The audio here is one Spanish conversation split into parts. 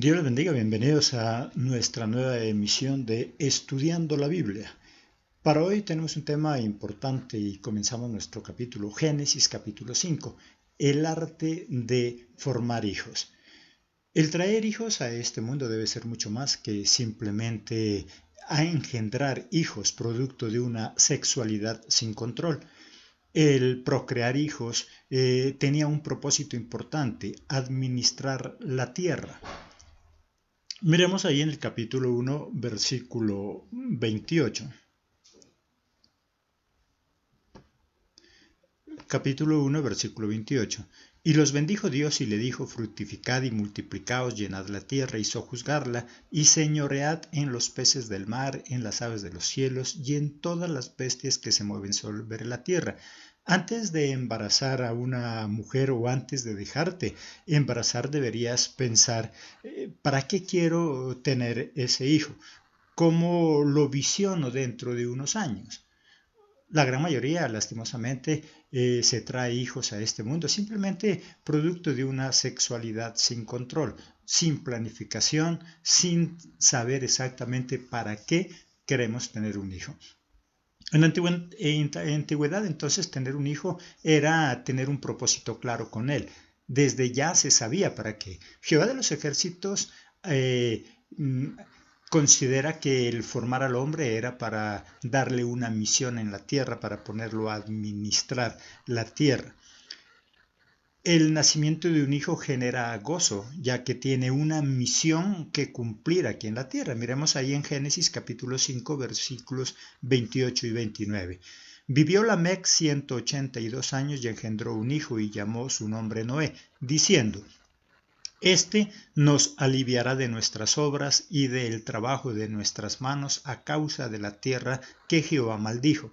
Dios les bendiga, bienvenidos a nuestra nueva emisión de Estudiando la Biblia. Para hoy tenemos un tema importante y comenzamos nuestro capítulo, Génesis capítulo 5, el arte de formar hijos. El traer hijos a este mundo debe ser mucho más que simplemente a engendrar hijos producto de una sexualidad sin control. El procrear hijos tenía un propósito importante, administrar la tierra. Miremos ahí en el capítulo 1, versículo 28. Capítulo 1, versículo 28. Y los bendijo Dios y le dijo, fructificad y multiplicaos, llenad la tierra y sojuzgarla, y señoread en los peces del mar, en las aves de los cielos, y en todas las bestias que se mueven sobre la tierra. Antes de embarazar a una mujer o antes de dejarte embarazar deberías pensar, ¿para qué quiero tener ese hijo? ¿Cómo lo visiono dentro de unos años? La gran mayoría, lastimosamente, se trae hijos a este mundo simplemente producto de una sexualidad sin control, sin planificación, sin saber exactamente para qué queremos tener un hijo. En la antigüedad, entonces, tener un hijo era tener un propósito claro con él. Desde ya se sabía para qué. Jehová de los ejércitos considera que el formar al hombre era para darle una misión en la tierra, para ponerlo a administrar la tierra. El nacimiento de un hijo genera gozo, ya que tiene una misión que cumplir aquí en la tierra. Miremos ahí en Génesis capítulo 5, versículos 28 y 29. Vivió Lamec 182 años y engendró un hijo y llamó su nombre Noé, diciendo, este nos aliviará de nuestras obras y del trabajo de nuestras manos a causa de la tierra que Jehová maldijo.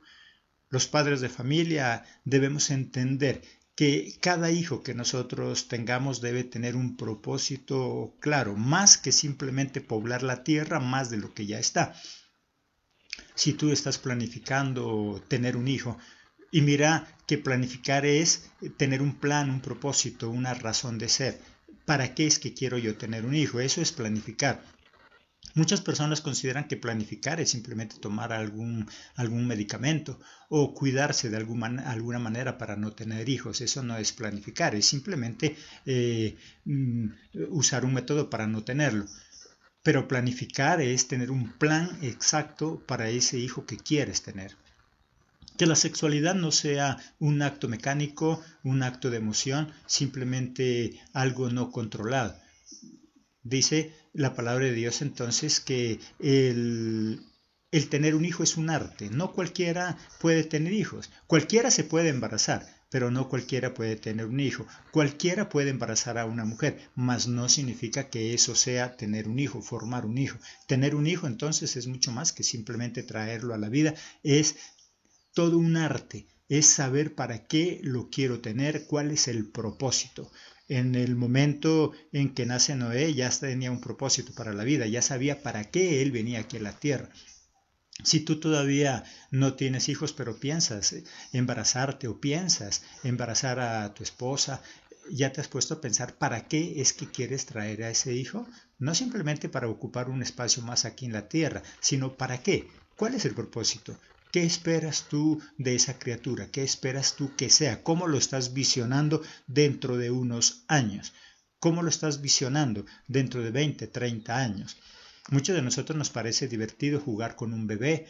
Los padres de familia debemos entender que cada hijo que nosotros tengamos debe tener un propósito claro, más que simplemente poblar la tierra, más de lo que ya está. Si tú estás planificando tener un hijo, y mira que planificar es tener un plan, un propósito, una razón de ser. ¿Para qué es que quiero yo tener un hijo? Eso es planificar. Muchas personas consideran que planificar es simplemente tomar algún medicamento o cuidarse de alguna manera para no tener hijos. Eso no es planificar, es simplemente usar un método para no tenerlo. Pero planificar es tener un plan exacto para ese hijo que quieres tener. Que la sexualidad no sea un acto mecánico, un acto de emoción, simplemente algo no controlado. Dice la palabra de Dios entonces que el tener un hijo es un arte. No cualquiera puede tener hijos. Cualquiera se puede embarazar, pero no cualquiera puede tener un hijo. Cualquiera puede embarazar a una mujer, mas no significa que eso sea tener un hijo, formar un hijo. Tener un hijo entonces es mucho más que simplemente traerlo a la vida. Es todo un arte. Es saber para qué lo quiero tener, cuál es el propósito. En el momento en que nace Noé ya tenía un propósito para la vida, ya sabía para qué él venía aquí a la tierra. Si tú todavía no tienes hijos, pero piensas embarazarte o piensas embarazar a tu esposa, ¿ya te has puesto a pensar para qué es que quieres traer a ese hijo? No simplemente para ocupar un espacio más aquí en la tierra, sino para qué. ¿Cuál es el propósito? ¿Qué esperas tú de esa criatura? ¿Qué esperas tú que sea? ¿Cómo lo estás visionando dentro de unos años? ¿Cómo lo estás visionando dentro de 20, 30 años? Muchos de nosotros nos parece divertido jugar con un bebé,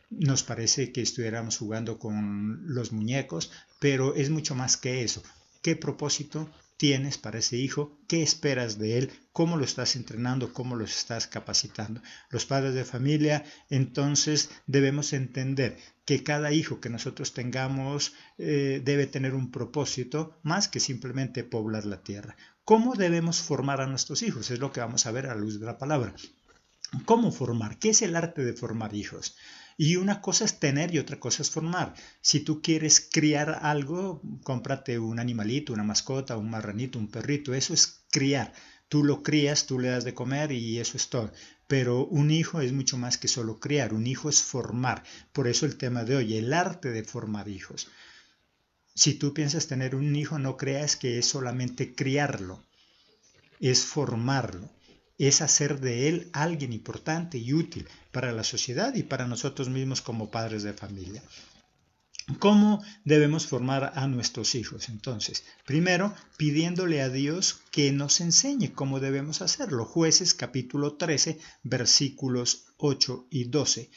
nos parece que estuviéramos jugando con los muñecos, pero es mucho más que eso. ¿Qué propósito tienes para ese hijo? ¿Qué esperas de él? ¿Cómo lo estás entrenando? ¿Cómo lo estás capacitando? Los padres de familia, entonces, debemos entender que cada hijo que nosotros tengamos debe tener un propósito más que simplemente poblar la tierra. ¿Cómo debemos formar a nuestros hijos? Es lo que vamos a ver a la luz de la palabra. ¿Cómo formar? ¿Qué es el arte de formar hijos? Y una cosa es tener y otra cosa es formar. Si tú quieres criar algo, cómprate un animalito, una mascota, un marranito, un perrito. Eso es criar. Tú lo crías, tú le das de comer y eso es todo. Pero un hijo es mucho más que solo criar. Un hijo es formar. Por eso el tema de hoy, el arte de formar hijos. Si tú piensas tener un hijo, no creas que es solamente criarlo. Es formarlo. es hacer de él alguien importante y útil para la sociedad y para nosotros mismos como padres de familia. ¿Cómo debemos formar a nuestros hijos? Entonces, primero, pidiéndole a Dios que nos enseñe cómo debemos hacerlo. Jueces capítulo 13, versículos 8 y 12.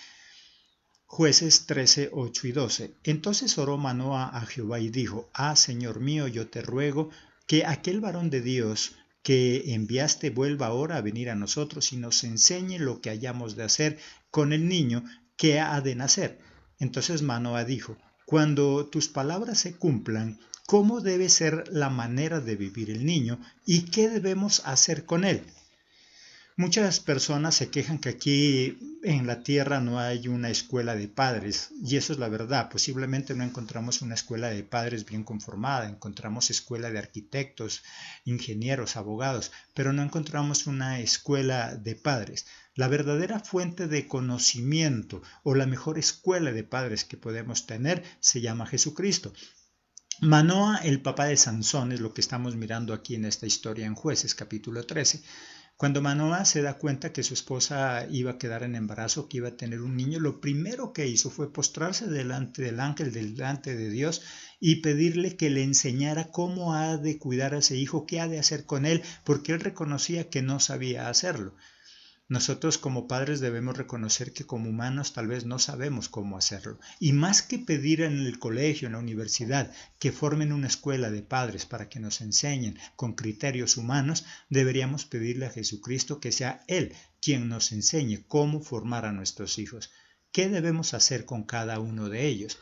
Jueces 13, 8 y 12. Entonces oró Manoa a Jehová y dijo: Señor mío, yo te ruego que aquel varón de Dios que enviaste vuelva ahora a venir a nosotros y nos enseñe lo que hayamos de hacer con el niño que ha de nacer. Entonces Manoa dijo: Cuando tus palabras se cumplan, ¿cómo debe ser la manera de vivir el niño y qué debemos hacer con él? Muchas personas se quejan que aquí en la tierra no hay una escuela de padres, y eso es la verdad. Posiblemente no encontramos una escuela de padres bien conformada, encontramos escuela de arquitectos, ingenieros, abogados, pero no encontramos una escuela de padres. La verdadera fuente de conocimiento o la mejor escuela de padres que podemos tener se llama Jesucristo. Manoa, el papá de Sansón, es lo que estamos mirando aquí en esta historia en Jueces capítulo 13. Cuando Manoa se da cuenta que su esposa iba a quedar en embarazo, que iba a tener un niño, lo primero que hizo fue postrarse delante del ángel, delante de Dios, y pedirle que le enseñara cómo ha de cuidar a ese hijo, qué ha de hacer con él, porque él reconocía que no sabía hacerlo. Nosotros como padres debemos reconocer que como humanos tal vez no sabemos cómo hacerlo. Y más que pedir en el colegio, en la universidad, que formen una escuela de padres para que nos enseñen con criterios humanos, deberíamos pedirle a Jesucristo que sea Él quien nos enseñe cómo formar a nuestros hijos. ¿Qué debemos hacer con cada uno de ellos?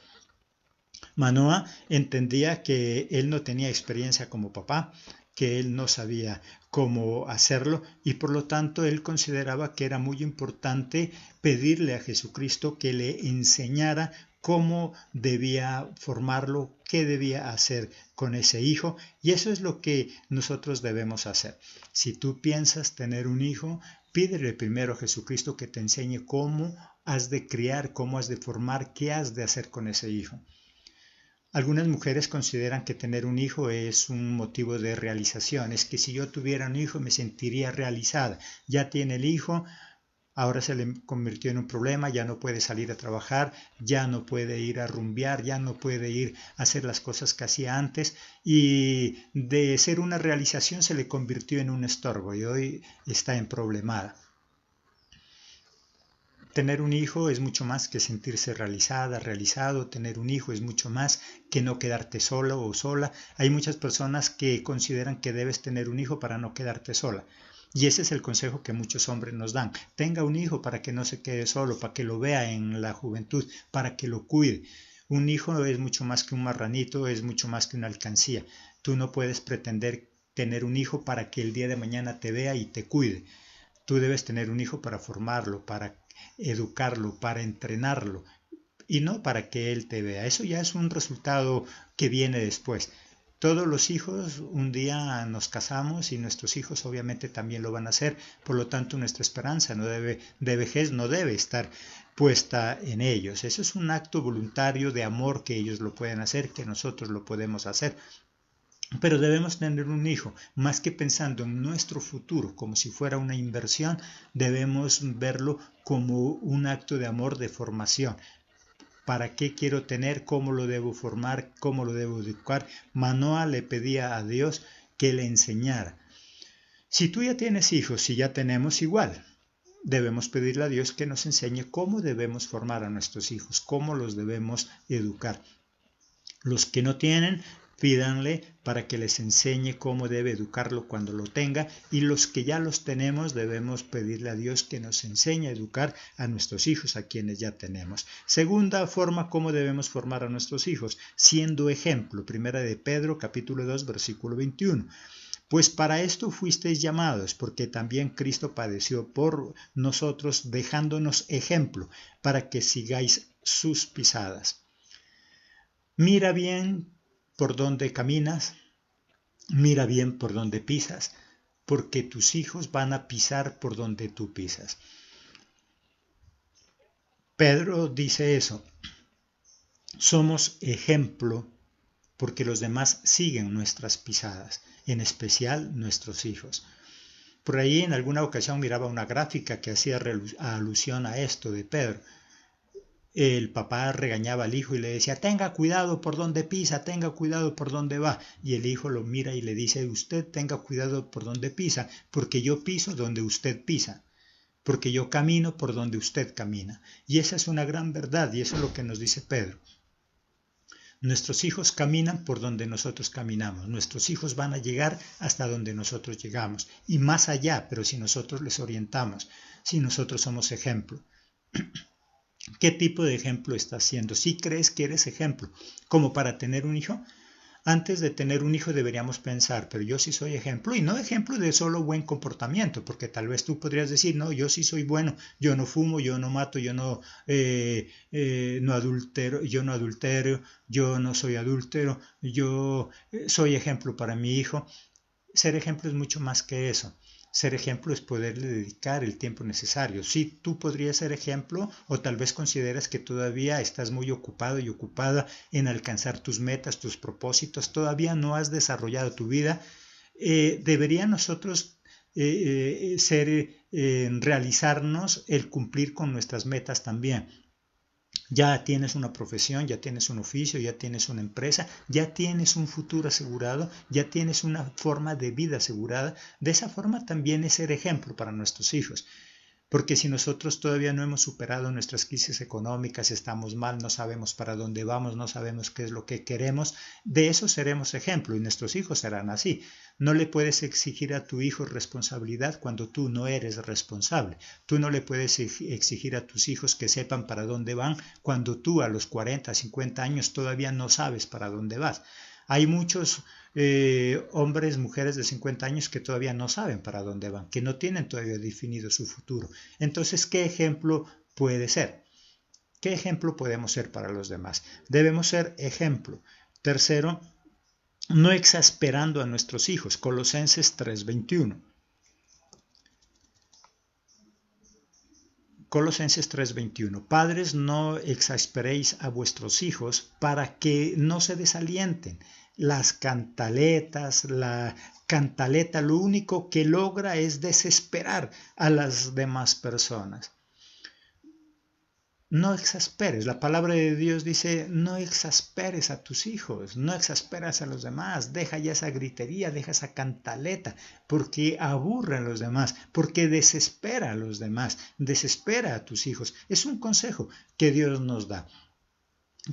Manoa entendía que él no tenía experiencia como papá, que él no sabía cómo hacerlo y por lo tanto él consideraba que era muy importante pedirle a Jesucristo que le enseñara cómo debía formarlo, qué debía hacer con ese hijo, y eso es lo que nosotros debemos hacer. Si tú piensas tener un hijo, pídele primero a Jesucristo que te enseñe cómo has de criar, cómo has de formar, qué has de hacer con ese hijo. Algunas mujeres consideran que tener un hijo es un motivo de realización. Es que si yo tuviera un hijo me sentiría realizada. Ya tiene el hijo, ahora se le convirtió en un problema, ya no puede salir a trabajar, ya no puede ir a rumbear, ya no puede ir a hacer las cosas que hacía antes y de ser una realización se le convirtió en un estorbo y hoy está emproblemada. Tener un hijo es mucho más que sentirse realizada, realizado. Tener un hijo es mucho más que no quedarte solo o sola. Hay muchas personas que consideran que debes tener un hijo para no quedarte sola. Y ese es el consejo que muchos hombres nos dan. Tenga un hijo para que no se quede solo, para que lo vea en la juventud, para que lo cuide. Un hijo es mucho más que un marranito, es mucho más que una alcancía. Tú no puedes pretender tener un hijo para que el día de mañana te vea y te cuide. Tú debes tener un hijo para formarlo, para educarlo, para entrenarlo y no para que él te vea. Eso ya es un resultado que viene después. Todos los hijos un día nos casamos y nuestros hijos obviamente también lo van a hacer, por lo tanto nuestra esperanza de vejez no debe estar puesta en ellos. Eso es un acto voluntario de amor que ellos lo pueden hacer, que nosotros lo podemos hacer. Pero debemos tener un hijo, más que pensando en nuestro futuro como si fuera una inversión, debemos verlo como un acto de amor, de formación. ¿Para qué quiero tener? ¿Cómo lo debo formar? ¿Cómo lo debo educar? Manoa le pedía a Dios que le enseñara. Si tú ya tienes hijos, si ya tenemos igual, debemos pedirle a Dios que nos enseñe cómo debemos formar a nuestros hijos, cómo los debemos educar. Los que no tienen, pídanle para que les enseñe cómo debe educarlo cuando lo tenga, y los que ya los tenemos debemos pedirle a Dios que nos enseñe a educar a nuestros hijos, a quienes ya tenemos. Segunda forma, cómo debemos formar a nuestros hijos, siendo ejemplo. Primera de Pedro, capítulo 2, versículo 21. Pues para esto fuisteis llamados, porque también Cristo padeció por nosotros, dejándonos ejemplo, para que sigáis sus pisadas. Mira bien por dónde caminas, mira bien por dónde pisas, porque tus hijos van a pisar por donde tú pisas. Pedro dice eso. Somos ejemplo porque los demás siguen nuestras pisadas, en especial nuestros hijos. Por ahí en alguna ocasión miraba una gráfica que hacía alusión a esto de Pedro. El papá regañaba al hijo y le decía, tenga cuidado por donde pisa, tenga cuidado por donde va. Y el hijo lo mira y le dice, usted tenga cuidado por donde pisa, porque yo piso donde usted pisa, porque yo camino por donde usted camina. Y esa es una gran verdad, y eso es lo que nos dice Pedro. Nuestros hijos caminan por donde nosotros caminamos. Nuestros hijos van a llegar hasta donde nosotros llegamos. Y más allá, pero si nosotros les orientamos, si nosotros somos ejemplo. ¿Qué tipo de ejemplo estás siendo? ¿Sí crees que eres ejemplo? ¿Como para tener un hijo? Antes de tener un hijo deberíamos pensar, pero yo sí soy ejemplo, y no ejemplo de solo buen comportamiento, porque tal vez tú podrías decir, no, yo sí soy bueno, yo no fumo, yo no mato, yo no, no adultero, yo no soy adúltero, yo soy ejemplo para mi hijo. Ser ejemplo es mucho más que eso. Ser ejemplo es poderle dedicar el tiempo necesario. Sí, tú podrías ser ejemplo o tal vez consideras que todavía estás muy ocupado y ocupada en alcanzar tus metas, tus propósitos, todavía no has desarrollado tu vida. Debería nosotros realizarnos el cumplir con nuestras metas también. Ya tienes una profesión, ya tienes un oficio, ya tienes una empresa, ya tienes un futuro asegurado, ya tienes una forma de vida asegurada. De esa forma también es ser ejemplo para nuestros hijos. Porque si nosotros todavía no hemos superado nuestras crisis económicas, estamos mal, no sabemos para dónde vamos, no sabemos qué es lo que queremos, de eso seremos ejemplo y nuestros hijos serán así. No le puedes exigir a tu hijo responsabilidad cuando tú no eres responsable. Tú no le puedes exigir a tus hijos que sepan para dónde van cuando tú a los 40, 50 años todavía no sabes para dónde vas. Hay muchos hombres, mujeres de 50 años que todavía no saben para dónde van, que no tienen todavía definido su futuro. Entonces, ¿qué ejemplo puede ser? ¿Qué ejemplo podemos ser para los demás? Debemos ser ejemplo. Tercero, no exasperando a nuestros hijos. Colosenses 3:21. Colosenses 3:21. Padres, no exasperéis a vuestros hijos para que no se desalienten. Las cantaletas, la cantaleta lo único que logra es desesperar a las demás personas. No exasperes. La palabra de Dios dice, no exasperes a tus hijos, no exasperas a los demás, deja ya esa gritería, deja esa cantaleta, porque aburre a los demás, porque desespera a los demás, desespera a tus hijos. Es un consejo que Dios nos da.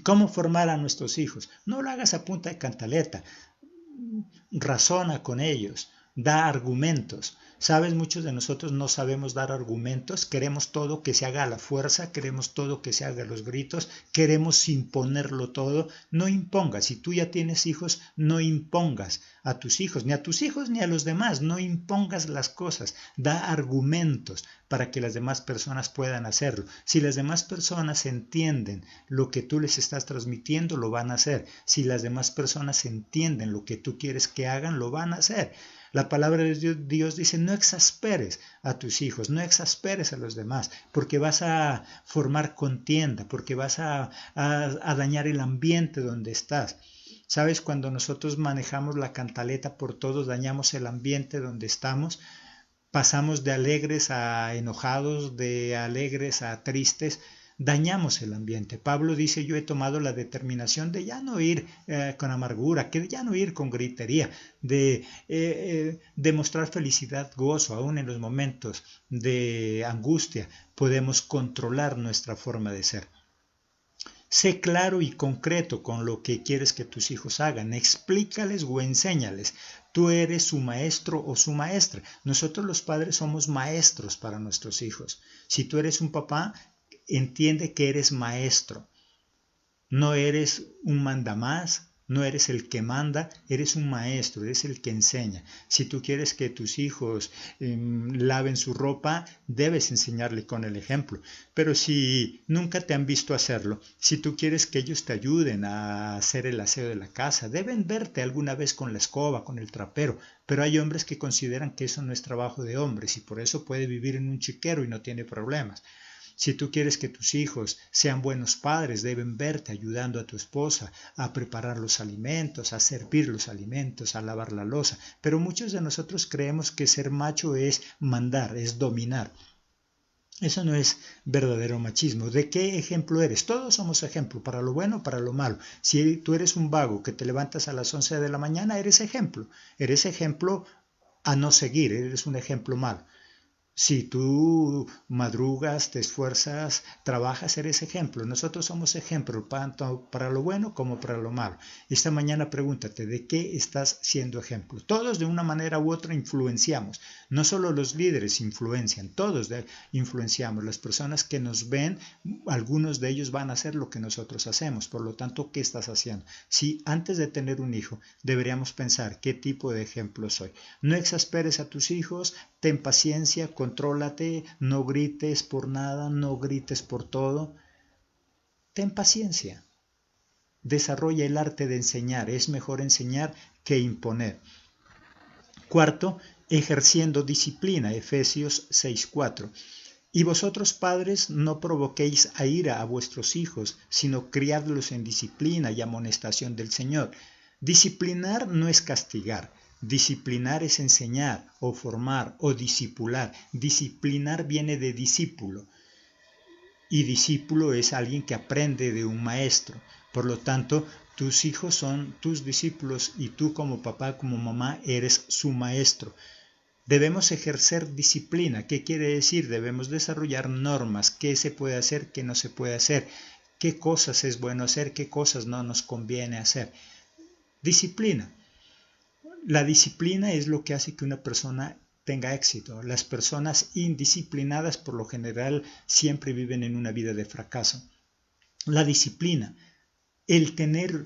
¿Cómo formar a nuestros hijos? No lo hagas a punta de cantaleta, razona con ellos, da argumentos. ¿Sabes? Muchos de nosotros no sabemos dar argumentos, queremos todo que se haga a la fuerza, queremos todo que se haga a los gritos, queremos imponerlo todo. No impongas, si tú ya tienes hijos, no impongas a tus hijos, ni a tus hijos ni a los demás, no impongas las cosas, da argumentos para que las demás personas puedan hacerlo. Si las demás personas entienden lo que tú les estás transmitiendo, lo van a hacer. Si las demás personas entienden lo que tú quieres que hagan, lo van a hacer. La palabra de Dios dice, no exasperes a tus hijos, no exasperes a los demás, porque vas a formar contienda, porque vas a dañar el ambiente donde estás. ¿Sabes? Cuando nosotros manejamos la cantaleta por todos, dañamos el ambiente donde estamos, pasamos de alegres a enojados, de alegres a tristes, dañamos el ambiente. Pablo dice, yo he tomado la determinación de ya no ir con amargura, que ya no ir con gritería, de mostrar felicidad, gozo, aún en los momentos de angustia, podemos controlar nuestra forma de ser. Sé claro y concreto con lo que quieres que tus hijos hagan. Explícales o enséñales. Tú eres su maestro o su maestra. Nosotros los padres somos maestros para nuestros hijos. Si tú eres un papá, entiende que eres maestro. No eres un mandamás, no eres el que manda, eres un maestro, eres el que enseña. Si tú quieres que tus hijos laven su ropa, debes enseñarle con el ejemplo. Pero si nunca te han visto hacerlo, si tú quieres que ellos te ayuden a hacer el aseo de la casa, deben verte alguna vez con la escoba, con el trapero. Pero hay hombres que consideran que eso no es trabajo de hombres y por eso puede vivir en un chiquero y no tiene problemas. Si tú quieres que tus hijos sean buenos padres, deben verte ayudando a tu esposa a preparar los alimentos, a servir los alimentos, a lavar la loza. Pero muchos de nosotros creemos que ser macho es mandar, es dominar. Eso no es verdadero machismo. ¿De qué ejemplo eres? Todos somos ejemplo, para lo bueno, para lo malo. Si tú eres un vago que te levantas a las 11 de la mañana, eres ejemplo. Eres ejemplo a no seguir, eres un ejemplo malo. Si tú madrugas, te esfuerzas, trabajas, eres ejemplo. Nosotros somos ejemplo tanto para lo bueno como para lo malo. Esta mañana pregúntate, ¿de qué estás siendo ejemplo? Todos de una manera u otra influenciamos. No solo los líderes influencian, todos influenciamos. Las personas que nos ven, algunos de ellos van a hacer lo que nosotros hacemos. Por lo tanto, ¿qué estás haciendo? Si antes de tener un hijo deberíamos pensar qué tipo de ejemplo soy. No exasperes a tus hijos, ten paciencia, contrólate, no grites por nada, no grites por todo. Ten paciencia. Desarrolla el arte de enseñar. Es mejor enseñar que imponer. Cuarto, ejerciendo disciplina. Efesios 6:4. Y vosotros, padres, no provoquéis a ira a vuestros hijos, sino criadlos en disciplina y amonestación del Señor. Disciplinar no es castigar. Disciplinar es enseñar o formar o discipular. Disciplinar viene de discípulo y discípulo es alguien que aprende de un maestro. Por lo tanto, tus hijos son tus discípulos y tú como papá, como mamá, eres su maestro. Debemos ejercer disciplina. ¿Qué quiere decir? Debemos desarrollar normas. ¿Qué se puede hacer? ¿Qué no se puede hacer? ¿Qué cosas es bueno hacer? ¿Qué cosas no nos conviene hacer? Disciplina. La disciplina es lo que hace que una persona tenga éxito. Las personas indisciplinadas por lo general siempre viven en una vida de fracaso. La disciplina, el tener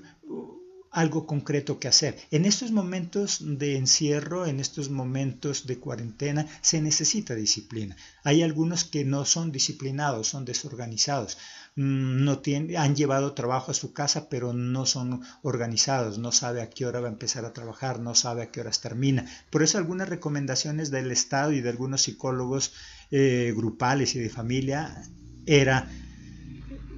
algo concreto que hacer. En estos momentos de encierro, en estos momentos de cuarentena, se necesita disciplina. Hay algunos que no son disciplinados, son desorganizados. Han llevado trabajo a su casa, pero no son organizados, no sabe a qué hora va a empezar a trabajar, no sabe a qué horas termina. Por eso algunas recomendaciones del Estado y de algunos psicólogos grupales y de familia era: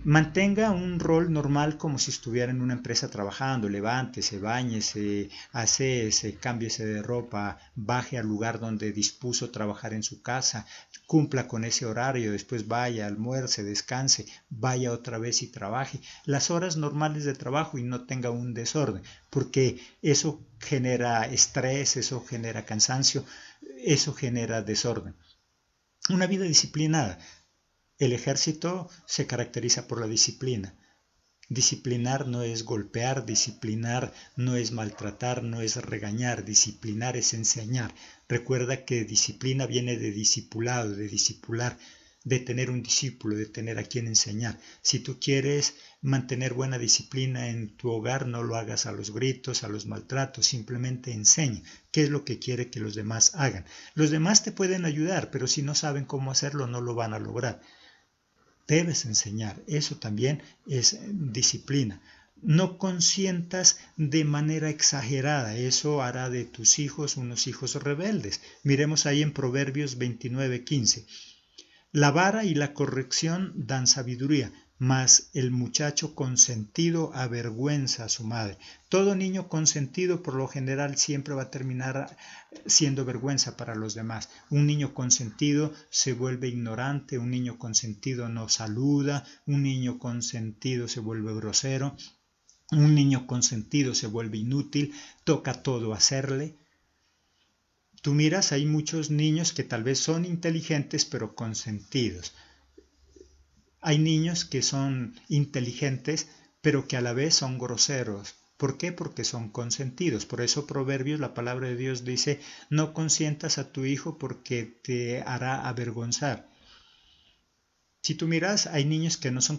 mantenga un rol normal como si estuviera en una empresa trabajando, levántese, báñese, aséese, cámbiese de ropa, baje al lugar donde dispuso trabajar en su casa, cumpla con ese horario, después vaya, almuerce, descanse, vaya otra vez y trabaje las horas normales de trabajo y no tenga un desorden, porque eso genera estrés, eso genera cansancio, eso genera desorden. Una vida disciplinada. El ejército se caracteriza por la disciplina. Disciplinar no es golpear, disciplinar no es maltratar, no es regañar, disciplinar es enseñar. Recuerda que disciplina viene de discipulado, de discipular, de tener un discípulo, de tener a quien enseñar. Si tú quieres mantener buena disciplina en tu hogar, no lo hagas a los gritos, a los maltratos, simplemente enseña qué es lo que quiere que los demás hagan. Los demás te pueden ayudar, pero si no saben cómo hacerlo, no lo van a lograr. Debes enseñar, eso también es disciplina. No consientas de manera exagerada, eso hará de tus hijos unos hijos rebeldes. Miremos ahí en Proverbios 29:15. La vara y la corrección dan sabiduría, mas el muchacho consentido avergüenza a su madre. Todo niño consentido por lo general siempre va a terminar siendo vergüenza para los demás. Un niño consentido se vuelve ignorante, un niño consentido no saluda, un niño consentido se vuelve grosero, un niño consentido se vuelve inútil, toca todo hacerle. Tú miras, hay muchos niños que tal vez son inteligentes pero consentidos. Hay niños que son inteligentes, pero que a la vez son groseros. ¿Por qué? Porque son consentidos. Por eso Proverbios, la palabra de Dios dice: no consientas a tu hijo porque te hará avergonzar. Si tú miras, hay niños que no son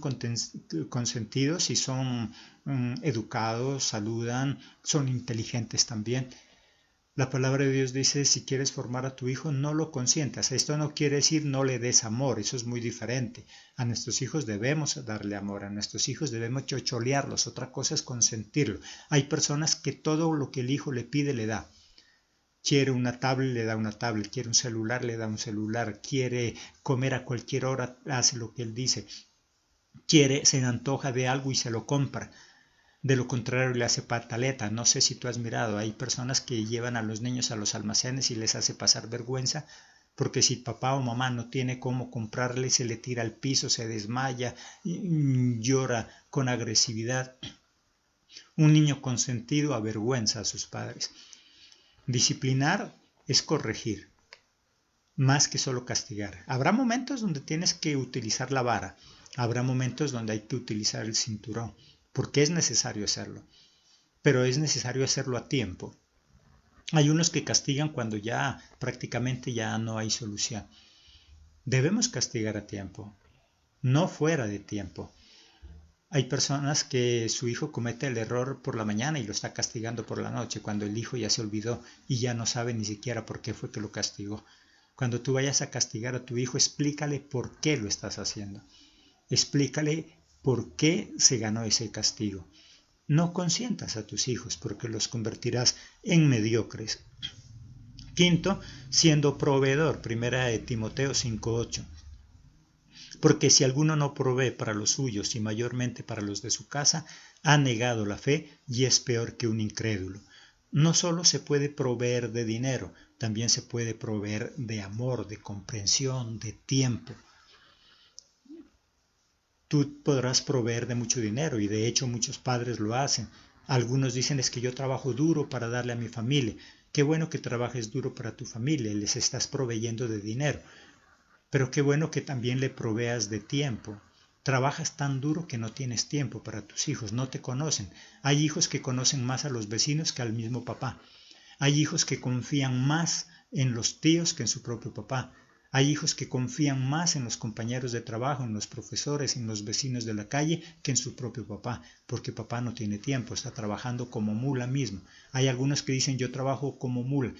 consentidos y son educados, saludan, son inteligentes también. La palabra de Dios dice: si quieres formar a tu hijo, no lo consientas. Esto no quiere decir no le des amor, eso es muy diferente. A nuestros hijos debemos darle amor, a nuestros hijos debemos chocholearlos, otra cosa es consentirlo. Hay personas que todo lo que el hijo le pide le da. Quiere una tablet, le da una tablet. Quiere un celular, le da un celular. Quiere comer a cualquier hora, hace lo que él dice. Se antoja de algo y se lo compra. De lo contrario le hace pataleta. No sé si tú has mirado, hay personas que llevan a los niños a los almacenes y les hace pasar vergüenza, porque si papá o mamá no tiene cómo comprarle, se le tira al piso, se desmaya, llora con agresividad. Un niño consentido avergüenza a sus padres. Disciplinar es corregir, más que solo castigar. Habrá momentos donde tienes que utilizar la vara, habrá momentos donde hay que utilizar el cinturón, porque es necesario hacerlo, pero es necesario hacerlo a tiempo. Hay unos que castigan cuando ya prácticamente ya no hay solución. Debemos castigar a tiempo, no fuera de tiempo. Hay personas que su hijo comete el error por la mañana y lo está castigando por la noche, cuando el hijo ya se olvidó y ya no sabe ni siquiera por qué fue que lo castigó. Cuando tú vayas a castigar a tu hijo, explícale por qué lo estás haciendo. Explícale por qué se ganó ese castigo. No consientas a tus hijos porque los convertirás en mediocres. Quinto, siendo proveedor. Primera de Timoteo 5:8. Porque si alguno no provee para los suyos y mayormente para los de su casa, ha negado la fe y es peor que un incrédulo. No solo se puede proveer de dinero, también se puede proveer de amor, de comprensión, de tiempo. Tú podrás proveer de mucho dinero y de hecho muchos padres lo hacen. Algunos dicen es que yo trabajo duro para darle a mi familia. Qué bueno que trabajes duro para tu familia, les estás proveyendo de dinero. Pero qué bueno que también le proveas de tiempo. Trabajas tan duro que no tienes tiempo para tus hijos, no te conocen. Hay hijos que conocen más a los vecinos que al mismo papá. Hay hijos que confían más en los tíos que en su propio papá. Hay hijos que confían más en los compañeros de trabajo, en los profesores, en los vecinos de la calle que en su propio papá, porque papá no tiene tiempo, está trabajando como mula mismo. Hay algunos que dicen yo trabajo como mula.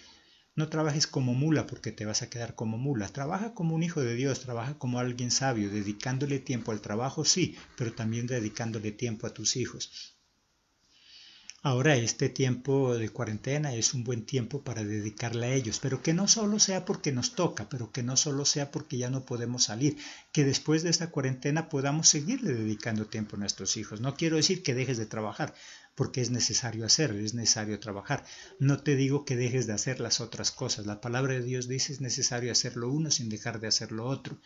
No trabajes como mula porque te vas a quedar como mula. Trabaja como un hijo de Dios, trabaja como alguien sabio, dedicándole tiempo al trabajo, sí, pero también dedicándole tiempo a tus hijos. Ahora este tiempo de cuarentena es un buen tiempo para dedicarle a ellos, pero que no solo sea porque nos toca, pero que no solo sea porque ya no podemos salir, que después de esta cuarentena podamos seguirle dedicando tiempo a nuestros hijos. No quiero decir que dejes de trabajar, porque es necesario hacerlo, es necesario trabajar. No te digo que dejes de hacer las otras cosas. La palabra de Dios dice es necesario hacer lo uno sin dejar de hacer lo otro.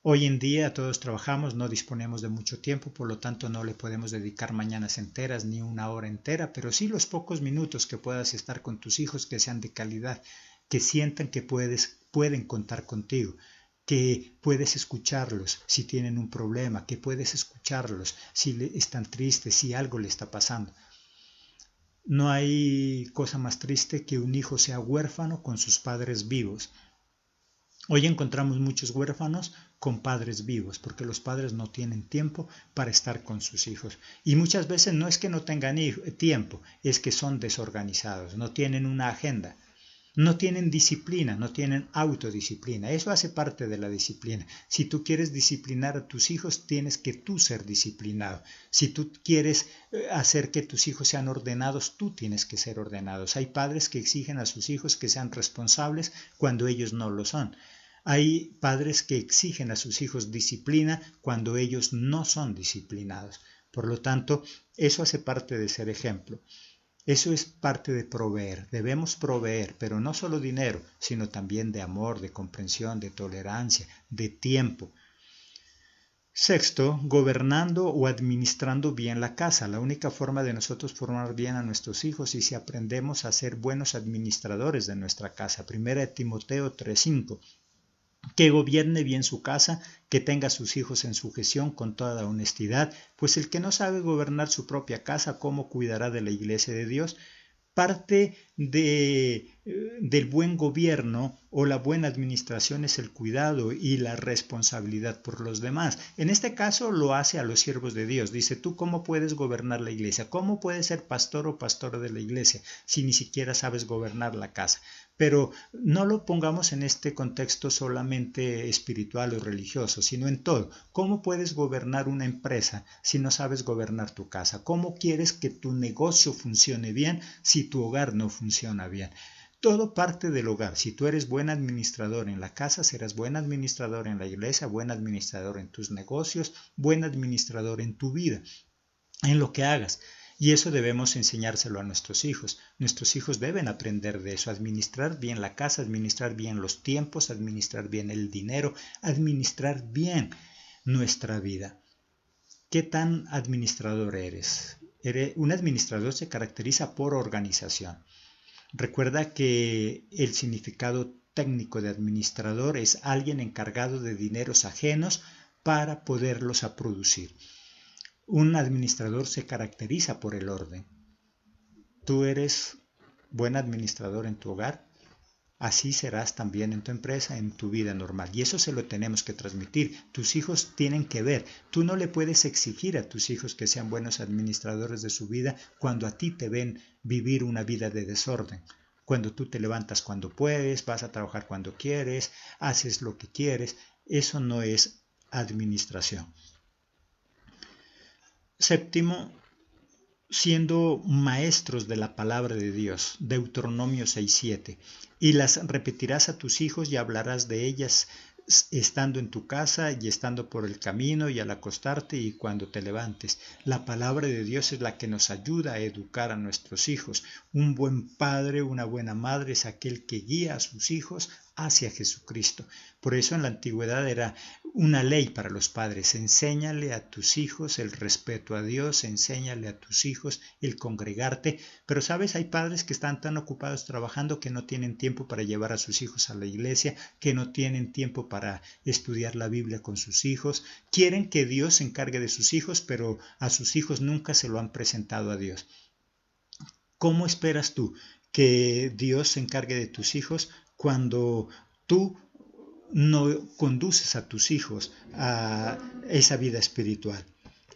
Hoy en día todos trabajamos, no disponemos de mucho tiempo, por lo tanto no le podemos dedicar mañanas enteras ni una hora entera, pero sí los pocos minutos que puedas estar con tus hijos que sean de calidad, que sientan que pueden contar contigo, que puedes escucharlos si tienen un problema, que puedes escucharlos si están tristes, si algo le está pasando. No hay cosa más triste que un hijo sea huérfano con sus padres vivos. Hoy encontramos muchos huérfanos con padres vivos, porque los padres no tienen tiempo para estar con sus hijos. Y muchas veces no es que no tengan tiempo, es que son desorganizados, no tienen una agenda, no tienen disciplina, no tienen autodisciplina. Eso hace parte de la disciplina. Si tú quieres disciplinar a tus hijos, tienes que tú ser disciplinado. Si tú quieres hacer que tus hijos sean ordenados, tú tienes que ser ordenados. Hay padres que exigen a sus hijos que sean responsables cuando ellos no lo son. Hay padres que exigen a sus hijos disciplina cuando ellos no son disciplinados. Por lo tanto, eso hace parte de ser ejemplo. Eso es parte de proveer. Debemos proveer, pero no solo dinero, sino también de amor, de comprensión, de tolerancia, de tiempo. Sexto, gobernando o administrando bien la casa. La única forma de nosotros formar bien a nuestros hijos es si aprendemos a ser buenos administradores de nuestra casa. Primera de Timoteo 3:5. Que gobierne bien su casa, que tenga a sus hijos en sujeción con toda honestidad, pues el que no sabe gobernar su propia casa, ¿cómo cuidará de la iglesia de Dios? Parte del buen gobierno o la buena administración es el cuidado y la responsabilidad por los demás. En este caso lo hace a los siervos de Dios. Dice, ¿tú cómo puedes gobernar la iglesia? ¿Cómo puedes ser pastor o pastora de la iglesia si ni siquiera sabes gobernar la casa? Pero no lo pongamos en este contexto solamente espiritual o religioso, sino en todo. ¿Cómo puedes gobernar una empresa si no sabes gobernar tu casa? ¿Cómo quieres que tu negocio funcione bien si tu hogar no funciona bien? Todo parte del hogar. Si tú eres buen administrador en la casa, serás buen administrador en la iglesia, buen administrador en tus negocios, buen administrador en tu vida, en lo que hagas. Y eso debemos enseñárselo a nuestros hijos. Nuestros hijos deben aprender de eso, administrar bien la casa, administrar bien los tiempos, administrar bien el dinero, administrar bien nuestra vida. ¿Qué tan administrador eres? Un administrador se caracteriza por organización. Recuerda que el significado técnico de administrador es alguien encargado de dineros ajenos para poderlos producir. Un administrador se caracteriza por el orden. Tú eres buen administrador en tu hogar, así serás también en tu empresa, en tu vida normal. Y eso se lo tenemos que transmitir. Tus hijos tienen que ver. Tú no le puedes exigir a tus hijos que sean buenos administradores de su vida cuando a ti te ven vivir una vida de desorden. Cuando tú te levantas cuando puedes, vas a trabajar cuando quieres, haces lo que quieres. Eso no es administración. Séptimo, siendo maestros de la palabra de Dios, Deuteronomio 6:7, y las repetirás a tus hijos y hablarás de ellas estando en tu casa y estando por el camino y al acostarte y cuando te levantes. La palabra de Dios es la que nos ayuda a educar a nuestros hijos. Un buen padre, una buena madre es aquel que guía a sus hijos hacia Jesucristo. Por eso en la antigüedad era una ley para los padres: enséñale a tus hijos el respeto a Dios, enséñale a tus hijos el congregarte. Pero sabes, hay padres que están tan ocupados trabajando que no tienen tiempo para llevar a sus hijos a la iglesia, que no tienen tiempo para estudiar la Biblia con sus hijos. Quieren que Dios se encargue de sus hijos, pero a sus hijos nunca se lo han presentado a Dios. ¿Cómo esperas tú que Dios se encargue de tus hijos cuando tú no conduces a tus hijos a esa vida espiritual?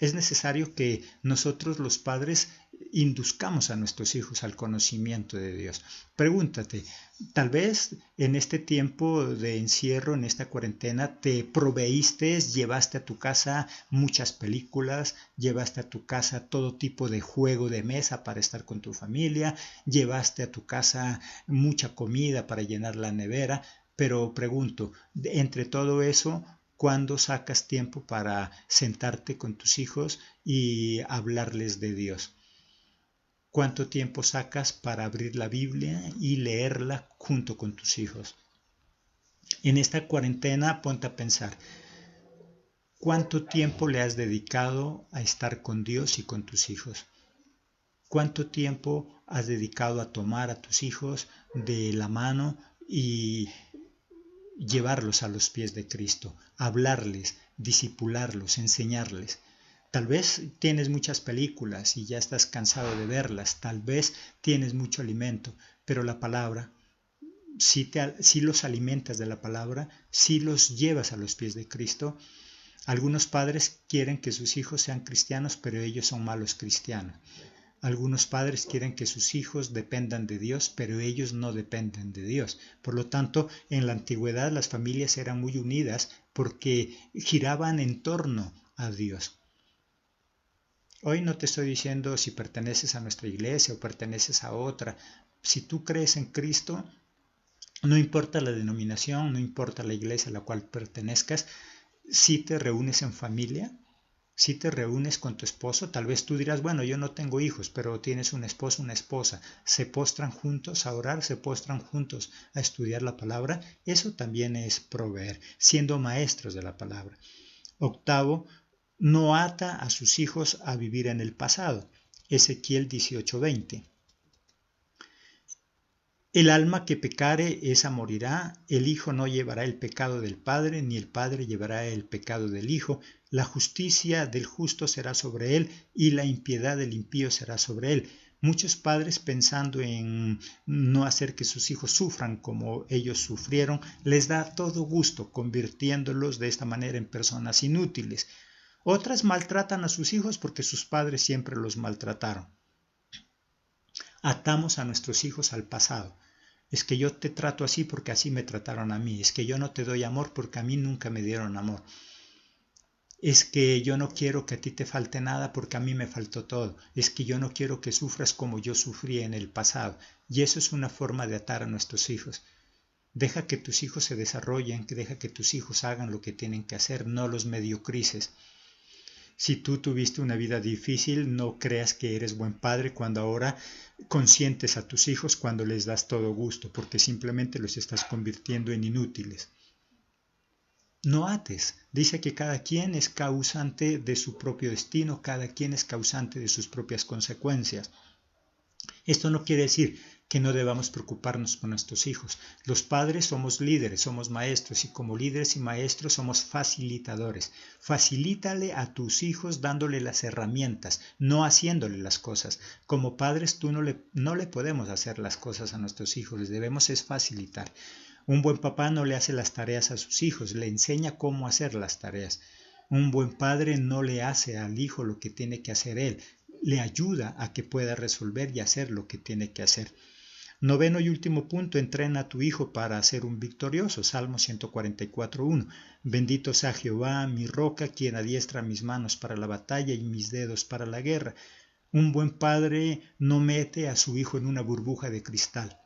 Es necesario que nosotros los padres induzcamos a nuestros hijos al conocimiento de Dios. Pregúntate, tal vez en este tiempo de encierro, en esta cuarentena, te proveíste, llevaste a tu casa muchas películas, llevaste a tu casa todo tipo de juego de mesa para estar con tu familia, llevaste a tu casa mucha comida para llenar la nevera. Pero pregunto, entre todo eso, ¿cuándo sacas tiempo para sentarte con tus hijos y hablarles de Dios? ¿Cuánto tiempo sacas para abrir la Biblia y leerla junto con tus hijos? En esta cuarentena ponte a pensar, ¿cuánto tiempo le has dedicado a estar con Dios y con tus hijos? ¿Cuánto tiempo has dedicado a tomar a tus hijos de la mano y llevarlos a los pies de Cristo, hablarles, discipularlos, enseñarles? Tal vez tienes muchas películas y ya estás cansado de verlas, tal vez tienes mucho alimento, pero la palabra, si los alimentas de la palabra, si los llevas a los pies de Cristo. Algunos padres quieren que sus hijos sean cristianos, pero ellos son malos cristianos. Algunos padres quieren que sus hijos dependan de Dios, pero ellos no dependen de Dios. Por lo tanto, en la antigüedad las familias eran muy unidas porque giraban en torno a Dios. Hoy no te estoy diciendo si perteneces a nuestra iglesia o perteneces a otra. Si tú crees en Cristo, no importa la denominación, no importa la iglesia a la cual pertenezcas, si te reúnes en familia, si te reúnes con tu esposo, tal vez tú dirás, bueno, yo no tengo hijos, pero tienes un esposo, una esposa, se postran juntos a orar, se postran juntos a estudiar la palabra. Eso también es proveer, siendo maestros de la palabra. Octavo, no ata a sus hijos a vivir en el pasado. Ezequiel 18:20. El alma que pecare, esa morirá. El hijo no llevará el pecado del padre, ni el padre llevará el pecado del hijo. La justicia del justo será sobre él, y la impiedad del impío será sobre él. Muchos padres, pensando en no hacer que sus hijos sufran como ellos sufrieron, les da todo gusto, convirtiéndolos de esta manera en personas inútiles. Otras maltratan a sus hijos porque sus padres siempre los maltrataron. Atamos a nuestros hijos al pasado. Es que yo te trato así porque así me trataron a mí. Es que yo no te doy amor porque a mí nunca me dieron amor. Es que yo no quiero que a ti te falte nada porque a mí me faltó todo. Es que yo no quiero que sufras como yo sufrí en el pasado. Y eso es una forma de atar a nuestros hijos. Deja que tus hijos se desarrollen, deja que tus hijos hagan lo que tienen que hacer, no los mediocrices. Si tú tuviste una vida difícil, no creas que eres buen padre cuando ahora consientes a tus hijos cuando les das todo gusto, porque simplemente los estás convirtiendo en inútiles. No ates. Dice que cada quien es causante de su propio destino, cada quien es causante de sus propias consecuencias. Esto no quiere decir que no debamos preocuparnos por nuestros hijos. Los padres somos líderes, somos maestros y como líderes y maestros somos facilitadores. Facilítale a tus hijos dándole las herramientas, no haciéndole las cosas. Como padres no le podemos hacer las cosas a nuestros hijos, les debemos es facilitar. Un buen papá no le hace las tareas a sus hijos, le enseña cómo hacer las tareas. Un buen padre no le hace al hijo lo que tiene que hacer él, le ayuda a que pueda resolver y hacer lo que tiene que hacer. Noveno y último punto, entrena a tu hijo para ser un victorioso. Salmo 144:1. Bendito sea Jehová, mi roca, quien adiestra mis manos para la batalla y mis dedos para la guerra. Un buen padre no mete a su hijo en una burbuja de cristal.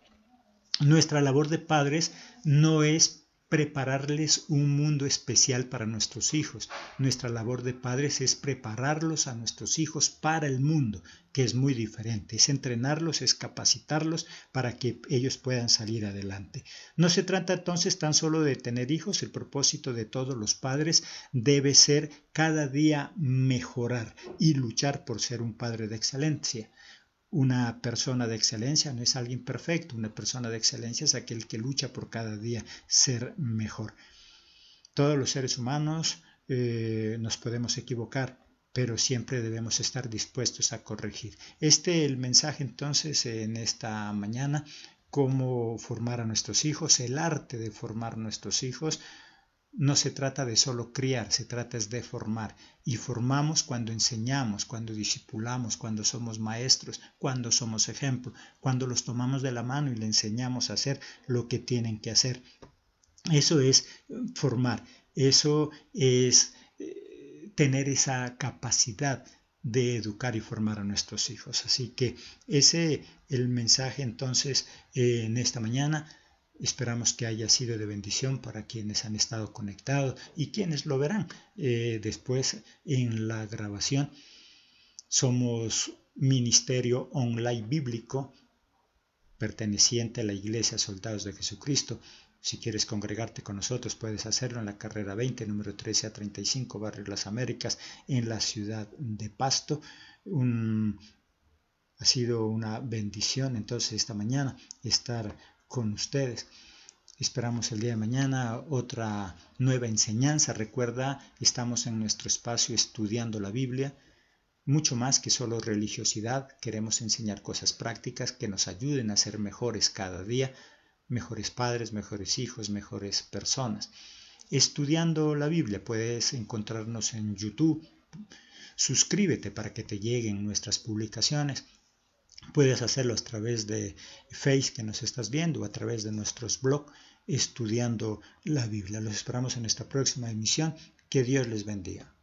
Nuestra labor de padres no es prepararles un mundo especial para nuestros hijos. Nuestra labor de padres es prepararlos a nuestros hijos para el mundo, que es muy diferente. Es entrenarlos, es capacitarlos para que ellos puedan salir adelante. No se trata entonces tan solo de tener hijos. El propósito de todos los padres debe ser cada día mejorar y luchar por ser un padre de excelencia. Una persona de excelencia no es alguien perfecto, una persona de excelencia es aquel que lucha por cada día ser mejor. Todos los seres humanos nos podemos equivocar, pero siempre debemos estar dispuestos a corregir. El mensaje entonces en esta mañana, cómo formar a nuestros hijos, el arte de formar nuestros hijos. No se trata de solo criar, se trata de formar. Y formamos cuando enseñamos, cuando discipulamos, cuando somos maestros, cuando somos ejemplo, cuando los tomamos de la mano y le enseñamos a hacer lo que tienen que hacer. Eso es formar, eso es tener esa capacidad de educar y formar a nuestros hijos. Así que ese es el mensaje entonces en esta mañana. Esperamos que haya sido de bendición para quienes han estado conectados y quienes lo verán después en la grabación. Somos Ministerio Online Bíblico perteneciente a la Iglesia Soldados de Jesucristo. Si quieres congregarte con nosotros, puedes hacerlo en la carrera 20, número 13 a 35, Barrio Las Américas, en la ciudad de Pasto. Ha sido una bendición entonces esta mañana estar con ustedes. Esperamos el día de mañana otra nueva enseñanza. Recuerda, estamos en nuestro espacio estudiando la Biblia. Mucho más que solo religiosidad, queremos enseñar cosas prácticas que nos ayuden a ser mejores cada día, mejores padres, mejores hijos, mejores personas. Estudiando la Biblia, puedes encontrarnos en YouTube. Suscríbete para que te lleguen nuestras publicaciones. Puedes hacerlo a través de Facebook que nos estás viendo o a través de nuestros blogs estudiando la Biblia. Los esperamos en nuestra próxima emisión. Que Dios les bendiga.